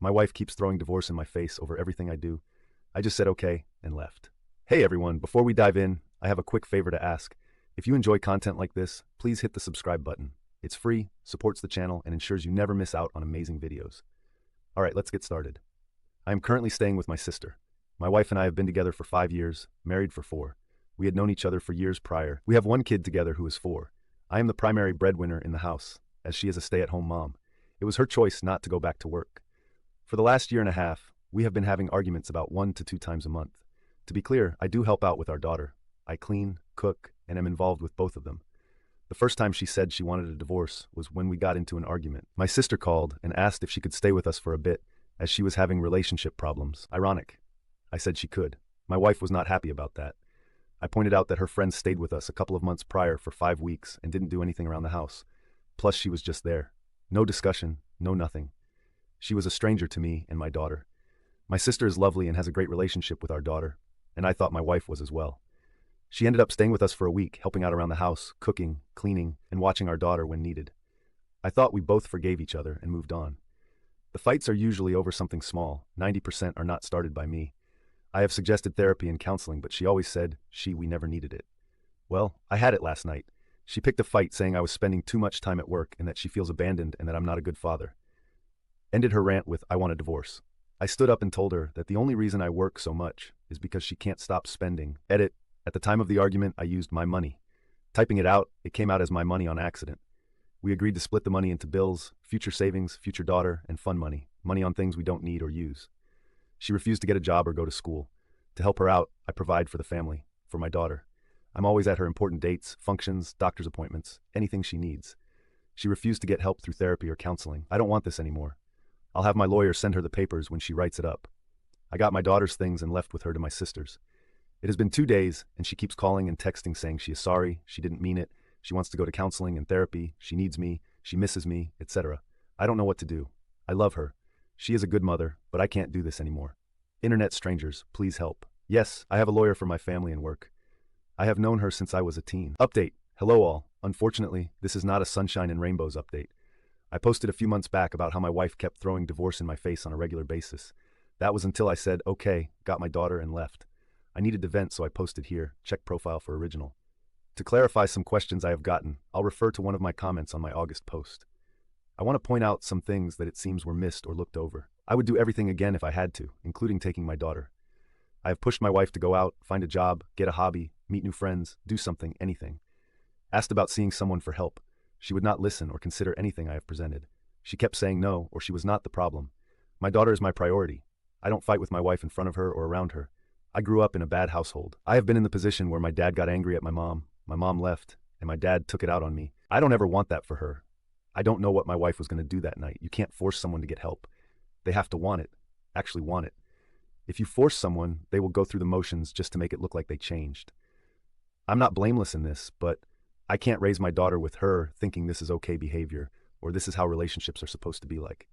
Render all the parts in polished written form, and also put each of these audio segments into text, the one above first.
My wife keeps throwing divorce in my face over everything I do. I just said okay and left. Hey everyone, before we dive in, I have a quick favor to ask. If you enjoy content like this, please hit the subscribe button. It's free, supports the channel, and ensures you never miss out on amazing videos. Alright, let's get started. I am currently staying with my sister. My wife and I have been together for 5 years, married for 4. We had known each other for years prior. We have one kid together who is 4. I am the primary breadwinner in the house, as she is a stay-at-home mom. It was her choice not to go back to work. For the last year and a half, we have been having arguments about 1 to 2 times a month. To be clear, I do help out with our daughter. I clean, cook, and am involved with both of them. The first time she said she wanted a divorce was when we got into an argument. My sister called and asked if she could stay with us for a bit, as she was having relationship problems. Ironic. I said she could. My wife was not happy about that. I pointed out that her friend stayed with us a couple of months prior for 5 weeks and didn't do anything around the house. Plus, she was just there. No discussion, no nothing. She was a stranger to me and my daughter. My sister is lovely and has a great relationship with our daughter, and I thought my wife was as well. She ended up staying with us for a week, helping out around the house, cooking, cleaning, and watching our daughter when needed. I thought we both forgave each other and moved on. The fights are usually over something small. 90% are not started by me. I have suggested therapy and counseling, but she always said we never needed it. Well, I had it last night. She picked a fight saying I was spending too much time at work and that she feels abandoned and that I'm not a good father. Ended her rant with, I want a divorce. I stood up and told her that the only reason I work so much is because she can't stop spending. Edit. At the time of the argument, I used my money. Typing it out, it came out as my money on accident. We agreed to split the money into bills, future savings, future daughter, and fun money. Money on things we don't need or use. She refused to get a job or go to school. To help her out, I provide for the family, for my daughter. I'm always at her important dates, functions, doctor's appointments, anything she needs. She refused to get help through therapy or counseling. I don't want this anymore. I'll have my lawyer send her the papers when she writes it up. I got my daughter's things and left with her to my sister's. It has been 2 days, and she keeps calling and texting saying she is sorry, she didn't mean it, she wants to go to counseling and therapy, she needs me, she misses me, etc. I don't know what to do. I love her. She is a good mother, but I can't do this anymore. Internet strangers, please help. Yes, I have a lawyer for my family and work. I have known her since I was a teen. Update. Hello all. Unfortunately, this is not a sunshine and rainbows update. I posted a few months back about how my wife kept throwing divorce in my face on a regular basis. That was until I said, okay, got my daughter and left. I needed to vent, so I posted here, check profile for original. To clarify some questions I have gotten, I'll refer to one of my comments on my August post. I want to point out some things that it seems were missed or looked over. I would do everything again if I had to, including taking my daughter. I have pushed my wife to go out, find a job, get a hobby, meet new friends, do something, anything. Asked about seeing someone for help. She would not listen or consider anything I have presented. She kept saying no, or she was not the problem. My daughter is my priority. I don't fight with my wife in front of her or around her. I grew up in a bad household. I have been in the position where my dad got angry at my mom left, and my dad took it out on me. I don't ever want that for her. I don't know what my wife was going to do that night. You can't force someone to get help. They have to want it, actually want it. If you force someone, they will go through the motions just to make it look like they changed. I'm not blameless in this, but I can't raise my daughter with her thinking this is okay behavior, or this is how relationships are supposed to be like.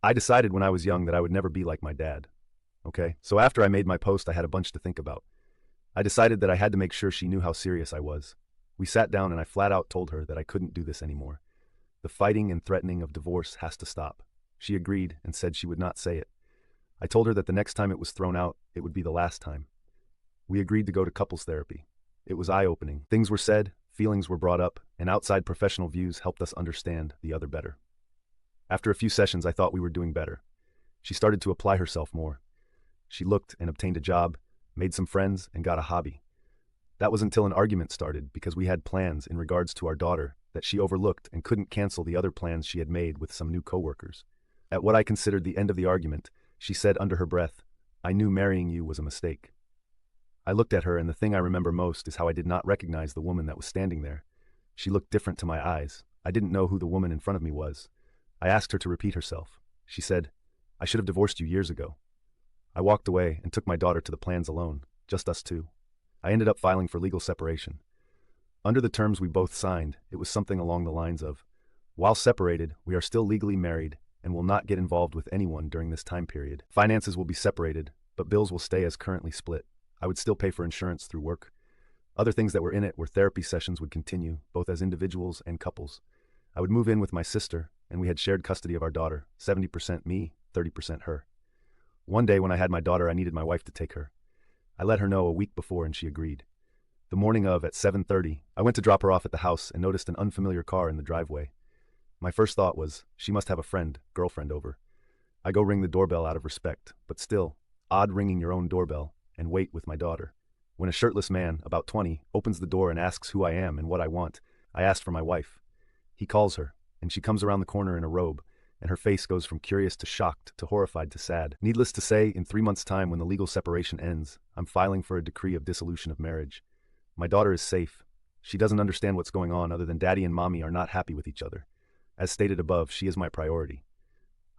I decided when I was young that I would never be like my dad. Okay? So after I made my post, I had a bunch to think about. I decided that I had to make sure she knew how serious I was. We sat down and I flat out told her that I couldn't do this anymore. The fighting and threatening of divorce has to stop. She agreed and said she would not say it. I told her that the next time it was thrown out, it would be the last time. We agreed to go to couples therapy. It was eye-opening. Things were said, feelings were brought up, and outside professional views helped us understand the other better. After a few sessions, I thought we were doing better. She started to apply herself more. She looked and obtained a job, made some friends, and got a hobby. That was until an argument started because we had plans in regards to our daughter that she overlooked and couldn't cancel the other plans she had made with some new coworkers. At what I considered the end of the argument, she said under her breath, "I knew marrying you was a mistake." I looked at her, and the thing I remember most is how I did not recognize the woman that was standing there. She looked different to my eyes. I didn't know who the woman in front of me was. I asked her to repeat herself. She said, "I should have divorced you years ago." I walked away and took my daughter to the plans alone, just us two. I ended up filing for legal separation. Under the terms we both signed, it was something along the lines of, while separated, we are still legally married and will not get involved with anyone during this time period. Finances will be separated, but bills will stay as currently split. I would still pay for insurance through work. Other things that were in it were therapy sessions would continue, both as individuals and couples. I would move in with my sister, and we had shared custody of our daughter, 70% me, 30% her. One day when I had my daughter, I needed my wife to take her. I let her know a week before and she agreed. The morning of, at 7:30, I went to drop her off at the house and noticed an unfamiliar car in the driveway. My first thought was, she must have a girlfriend over. I go ring the doorbell out of respect, but still, odd ringing your own doorbell, and wait with my daughter. When a shirtless man, about 20, opens the door and asks who I am and what I want, I asked for my wife. He calls her, and she comes around the corner in a robe, and her face goes from curious to shocked to horrified to sad. Needless to say, in 3 months' time when the legal separation ends, I'm filing for a decree of dissolution of marriage. My daughter is safe. She doesn't understand what's going on other than daddy and mommy are not happy with each other. As stated above, she is my priority.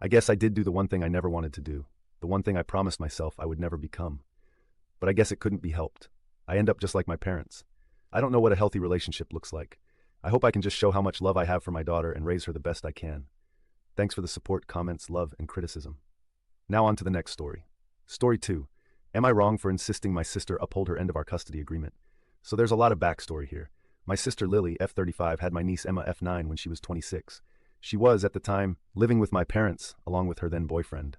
I guess I did do the one thing I never wanted to do, the one thing I promised myself I would never become. But I guess it couldn't be helped. I end up just like my parents. I don't know what a healthy relationship looks like. I hope I can just show how much love I have for my daughter and raise her the best I can. Thanks for the support, comments, love, and criticism. Now on to the next story. Story 2. Am I wrong for insisting my sister uphold her end of our custody agreement? So there's a lot of backstory here. My sister Lily, F35, had my niece Emma, F9, when she was 26. She was, at the time, living with my parents, along with her then boyfriend.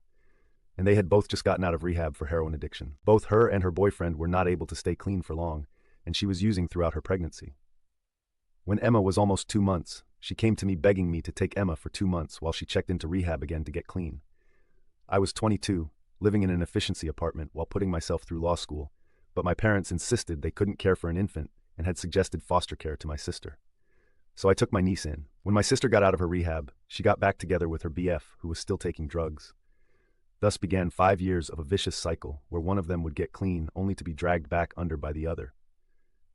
And they had both just gotten out of rehab for heroin addiction. Both her and her boyfriend were not able to stay clean for long, and she was using throughout her pregnancy. When Emma was almost 2 months, she came to me begging me to take Emma for 2 months while she checked into rehab again to get clean. I was 22, living in an efficiency apartment while putting myself through law school, but my parents insisted they couldn't care for an infant and had suggested foster care to my sister. So I took my niece in. When my sister got out of her rehab, she got back together with her BF, who was still taking drugs. Thus began 5 years of a vicious cycle where one of them would get clean only to be dragged back under by the other.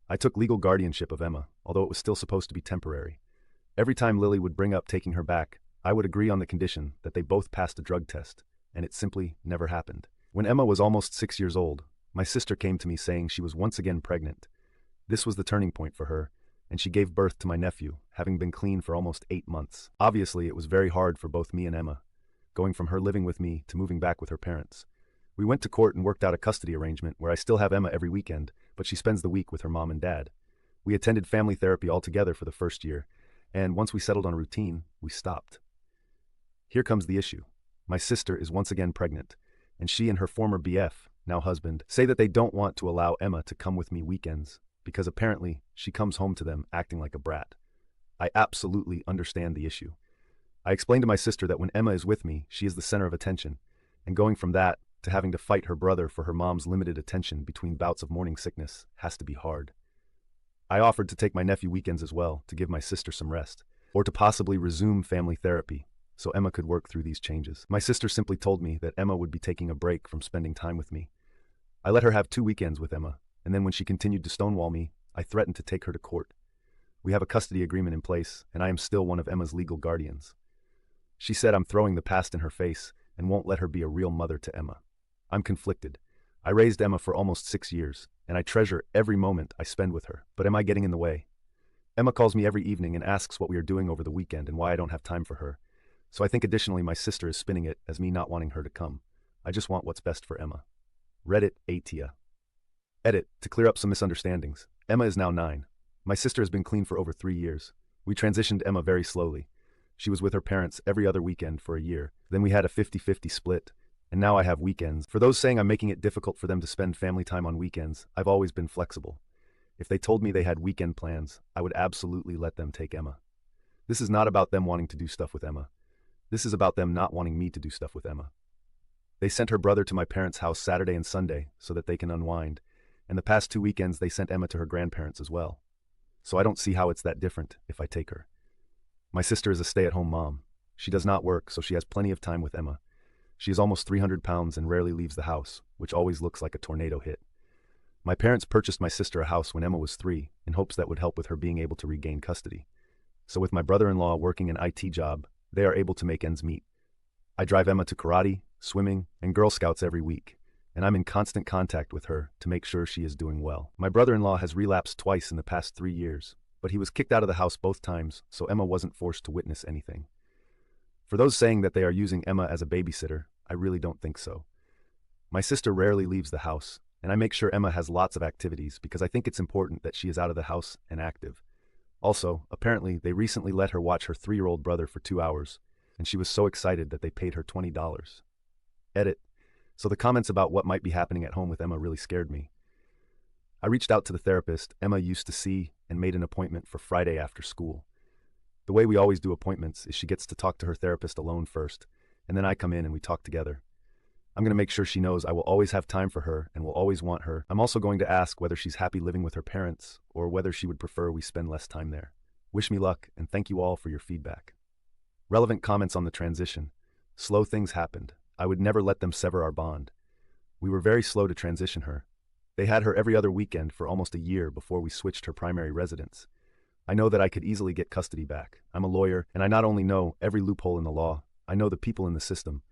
I took legal guardianship of Emma, although it was still supposed to be temporary. Every time Lily would bring up taking her back, I would agree on the condition that they both passed a drug test, and it simply never happened. When Emma was almost 6 years old, my sister came to me saying she was once again pregnant. This was the turning point for her, and she gave birth to my nephew, having been clean for almost 8 months. Obviously, it was very hard for both me and Emma, going from her living with me to moving back with her parents. We went to court and worked out a custody arrangement where I still have Emma every weekend, but she spends the week with her mom and dad. We attended family therapy all together for the first year, and once we settled on a routine, we stopped. Here comes the issue. My sister is once again pregnant, and she and her former BF, now husband, say that they don't want to allow Emma to come with me weekends because apparently she comes home to them acting like a brat. I absolutely understand the issue. I explained to my sister that when Emma is with me, she is the center of attention, and going from that to having to fight her brother for her mom's limited attention between bouts of morning sickness has to be hard. I offered to take my nephew weekends as well to give my sister some rest, or to possibly resume family therapy so Emma could work through these changes. My sister simply told me that Emma would be taking a break from spending time with me. I let her have 2 weekends with Emma, and then when she continued to stonewall me, I threatened to take her to court. We have a custody agreement in place, and I am still one of Emma's legal guardians. She said I'm throwing the past in her face and won't let her be a real mother to Emma. I'm conflicted. I raised Emma for almost 6 years, and I treasure every moment I spend with her, but am I getting in the way? Emma calls me every evening and asks what we are doing over the weekend and why I don't have time for her. So I think additionally my sister is spinning it as me not wanting her to come. I just want what's best for Emma. Reddit, aita. Edit, to clear up some misunderstandings. Emma is now 9. My sister has been clean for over 3 years. We transitioned Emma very slowly. She was with her parents every other weekend for a year. Then we had a 50-50 split, and now I have weekends. For those saying I'm making it difficult for them to spend family time on weekends, I've always been flexible. If they told me they had weekend plans, I would absolutely let them take Emma. This is not about them wanting to do stuff with Emma. This is about them not wanting me to do stuff with Emma. They sent her brother to my parents' house Saturday and Sunday so that they can unwind, and the past 2 weekends they sent Emma to her grandparents as well. So I don't see how it's that different if I take her. My sister is a stay-at-home mom. She does not work, so she has plenty of time with Emma. She is almost 300 pounds and rarely leaves the house, which always looks like a tornado hit. My parents purchased my sister a house when Emma was 3 in hopes that would help with her being able to regain custody. So with my brother-in-law working an IT job, they are able to make ends meet. I drive Emma to karate, swimming, and Girl Scouts every week, and I'm in constant contact with her to make sure she is doing well. My brother-in-law has relapsed twice in the past 3 years, but he was kicked out of the house both times, so Emma wasn't forced to witness anything. For those saying that they are using Emma as a babysitter, I really don't think so. My sister rarely leaves the house, and I make sure Emma has lots of activities because I think it's important that she is out of the house and active. Also, apparently, they recently let her watch her 3-year-old brother for 2 hours, and she was so excited that they paid her $20. Edit. So the comments about what might be happening at home with Emma really scared me. I reached out to the therapist Emma used to see and made an appointment for Friday after school. The way we always do appointments is she gets to talk to her therapist alone first, and then I come in and we talk together. I'm going to make sure she knows I will always have time for her and will always want her. I'm also going to ask whether she's happy living with her parents or whether she would prefer we spend less time there. Wish me luck, and thank you all for your feedback. Relevant comments on the transition. Slow things happened. I would never let them sever our bond. We were very slow to transition her. They had her every other weekend for almost a year before we switched her primary residence. I know that I could easily get custody back. I'm a lawyer, and I not only know every loophole in the law, I know the people in the system,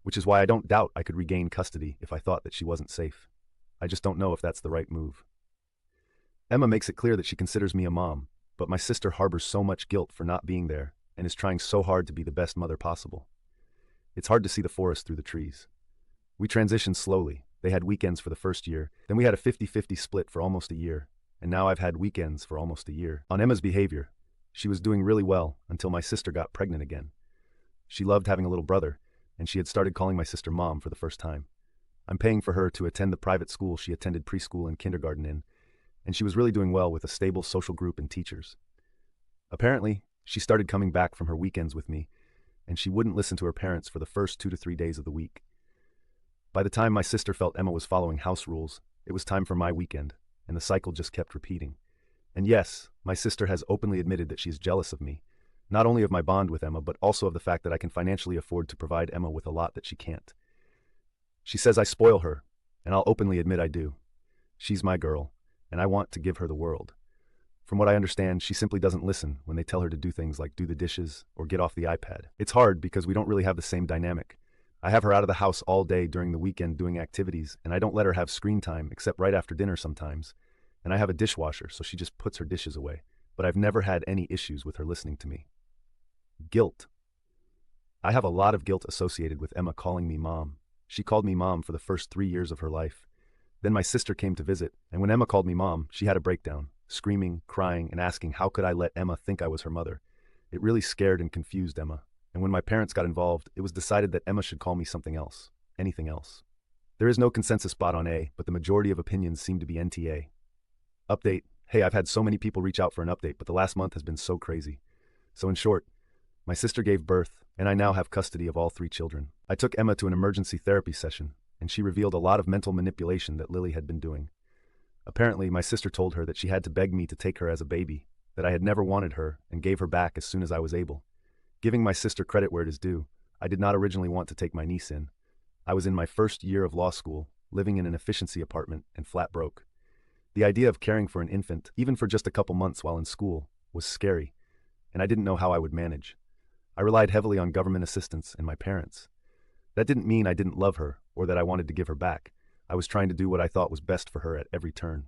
which is why I don't doubt I could regain custody if I thought that she wasn't safe. I just don't know if that's the right move. Emma makes it clear that she considers me a mom, but my sister harbors so much guilt for not being there and is trying so hard to be the best mother possible. It's hard to see the forest through the trees. We transitioned slowly. They had weekends for the first year, then we had a 50-50 split for almost a year, and now I've had weekends for almost a year. On Emma's behavior, she was doing really well until my sister got pregnant again. She loved having a little brother, and she had started calling my sister Mom for the first time. I'm paying for her to attend the private school she attended preschool and kindergarten in, and she was really doing well with a stable social group and teachers. Apparently, she started coming back from her weekends with me, and she wouldn't listen to her parents for the first 2 to 3 days of the week. By the time my sister felt Emma was following house rules, it was time for my weekend, and the cycle just kept repeating. And yes, my sister has openly admitted that she is jealous of me, not only of my bond with Emma, but also of the fact that I can financially afford to provide Emma with a lot that she can't. She says I spoil her, and I'll openly admit I do. She's my girl, and I want to give her the world. From what I understand, she simply doesn't listen when they tell her to do things like do the dishes or get off the iPad. It's hard because we don't really have the same dynamic. I have her out of the house all day during the weekend doing activities, and I don't let her have screen time except right after dinner sometimes. And I have a dishwasher, so she just puts her dishes away. But I've never had any issues with her listening to me. Guilt. I have a lot of guilt associated with Emma calling me Mom. She called me Mom for the first 3 years of her life. Then my sister came to visit, and when Emma called me Mom, she had a breakdown, screaming, crying, and asking how could I let Emma think I was her mother. It really scared and confused Emma. And when my parents got involved, it was decided that Emma should call me something else, anything else. There is no consensus spot on A, but the majority of opinions seem to be NTA. Update. Hey, I've had so many people reach out for an update, but the last month has been so crazy. So in short, my sister gave birth, and I now have custody of all 3 children. I took Emma to an emergency therapy session, and she revealed a lot of mental manipulation that Lily had been doing. Apparently, my sister told her that she had to beg me to take her as a baby, that I had never wanted her, and gave her back as soon as I was able. Giving my sister credit where it is due, I did not originally want to take my niece in. I was in my first year of law school, living in an efficiency apartment, and flat broke. The idea of caring for an infant, even for just a couple months while in school, was scary, and I didn't know how I would manage. I relied heavily on government assistance and my parents. That didn't mean I didn't love her or that I wanted to give her back. I was trying to do what I thought was best for her at every turn.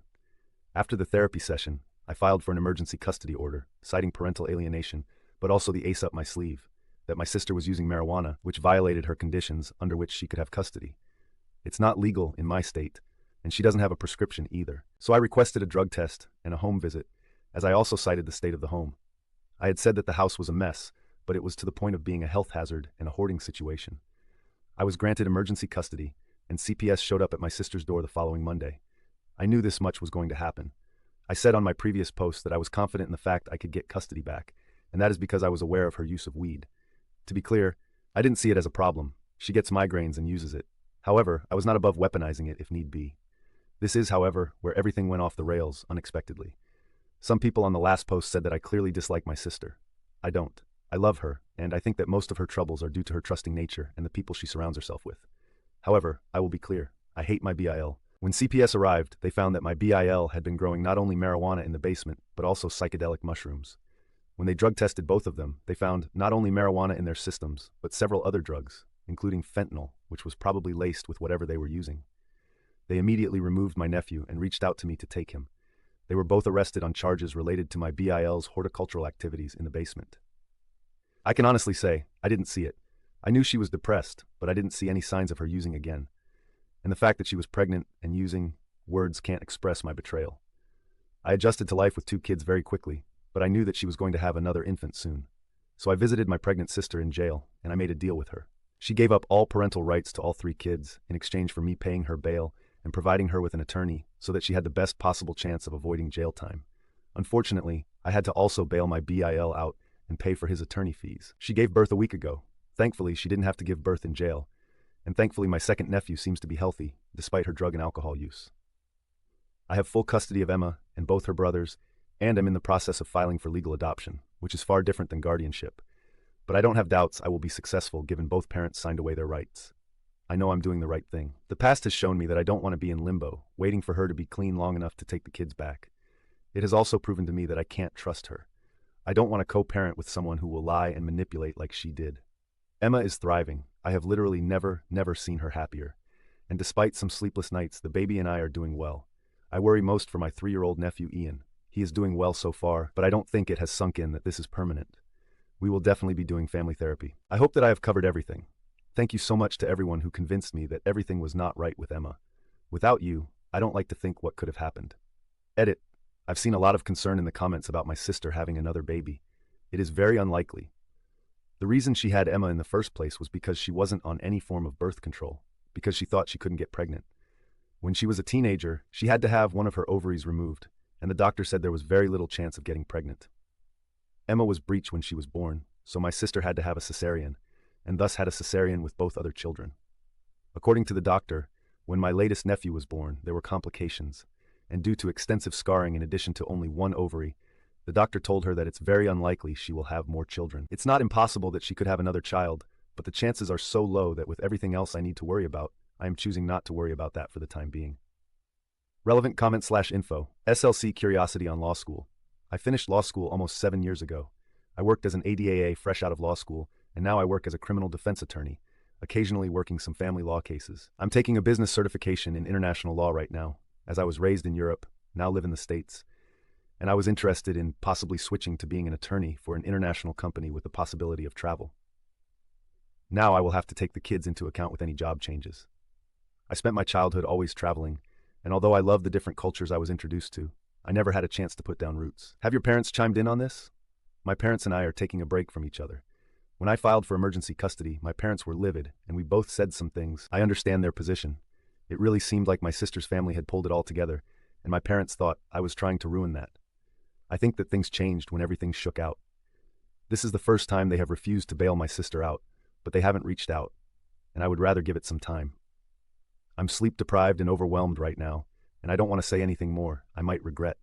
After the therapy session, I filed for an emergency custody order, citing parental alienation, but also the ace up my sleeve, that my sister was using marijuana, which violated her conditions under which she could have custody. It's not legal in my state, and she doesn't have a prescription either. So I requested a drug test and a home visit, as I also cited the state of the home. I had said that the house was a mess, but it was to the point of being a health hazard and a hoarding situation. I was granted emergency custody, and CPS showed up at my sister's door the following Monday. I knew this much was going to happen. I said on my previous post that I was confident in the fact I could get custody back, and that is because I was aware of her use of weed. To be clear, I didn't see it as a problem. She gets migraines and uses it. However, I was not above weaponizing it if need be. This is, however, where everything went off the rails unexpectedly. Some people on the last post said that I clearly dislike my sister. I don't. I love her, and I think that most of her troubles are due to her trusting nature and the people she surrounds herself with. However, I will be clear. I hate my BIL. When CPS arrived, they found that my BIL had been growing not only marijuana in the basement, but also psychedelic mushrooms. When they drug tested both of them, they found not only marijuana in their systems, but several other drugs, including fentanyl, which was probably laced with whatever they were using. They immediately removed my nephew and reached out to me to take him. They were both arrested on charges related to my BIL's horticultural activities in the basement. I can honestly say, I didn't see it. I knew she was depressed, but I didn't see any signs of her using again. And the fact that she was pregnant and using, words can't express my betrayal. I adjusted to life with 2 kids very quickly, but I knew that she was going to have another infant soon. So I visited my pregnant sister in jail, and I made a deal with her. She gave up all parental rights to all three kids in exchange for me paying her bail and providing her with an attorney so that she had the best possible chance of avoiding jail time. Unfortunately, I had to also bail my BIL out and pay for his attorney fees. She gave birth a week ago. Thankfully, she didn't have to give birth in jail. And thankfully, my second nephew seems to be healthy, despite her drug and alcohol use. I have full custody of Emma and both her brothers, and am in the process of filing for legal adoption, which is far different than guardianship. But I don't have doubts I will be successful given both parents signed away their rights. I know I'm doing the right thing. The past has shown me that I don't want to be in limbo, waiting for her to be clean long enough to take the kids back. It has also proven to me that I can't trust her. I don't want to co-parent with someone who will lie and manipulate like she did. Emma is thriving. I have literally never seen her happier. And despite some sleepless nights, the baby and I are doing well. I worry most for my 3-year-old nephew Ian. He is doing well so far, but I don't think it has sunk in that this is permanent. We will definitely be doing family therapy. I hope that I have covered everything. Thank you so much to everyone who convinced me that everything was not right with Emma. Without you, I don't like to think what could have happened. Edit. I've seen a lot of concern in the comments about my sister having another baby. It is very unlikely. The reason she had Emma in the first place was because she wasn't on any form of birth control, because she thought she couldn't get pregnant. When she was a teenager, she had to have one of her ovaries removed, and the doctor said there was very little chance of getting pregnant. Emma was breech when she was born, so my sister had to have a cesarean, and thus had a cesarean with both other children. According to the doctor, when my latest nephew was born, there were complications, and due to extensive scarring in addition to only one ovary, the doctor told her that it's very unlikely she will have more children. It's not impossible that she could have another child, but the chances are so low that with everything else I need to worry about, I am choosing not to worry about that for the time being. Relevant comment/info. SLC Curiosity on Law School. I finished law school almost 7 years ago. I worked as an ADAA fresh out of law school, and now I work as a criminal defense attorney, occasionally working some family law cases. I'm taking a business certification in international law right now, as I was raised in Europe, now live in the States, and I was interested in possibly switching to being an attorney for an international company with the possibility of travel. Now I will have to take the kids into account with any job changes. I spent my childhood always traveling, and although I love the different cultures I was introduced to, I never had a chance to put down roots. Have your parents chimed in on this? My parents and I are taking a break from each other. When I filed for emergency custody, my parents were livid, and we both said some things. I understand their position. It really seemed like my sister's family had pulled it all together, and my parents thought I was trying to ruin that. I think that things changed when everything shook out. This is the first time they have refused to bail my sister out, but they haven't reached out, and I would rather give it some time. I'm sleep deprived and overwhelmed right now, and I don't want to say anything more. I might regret.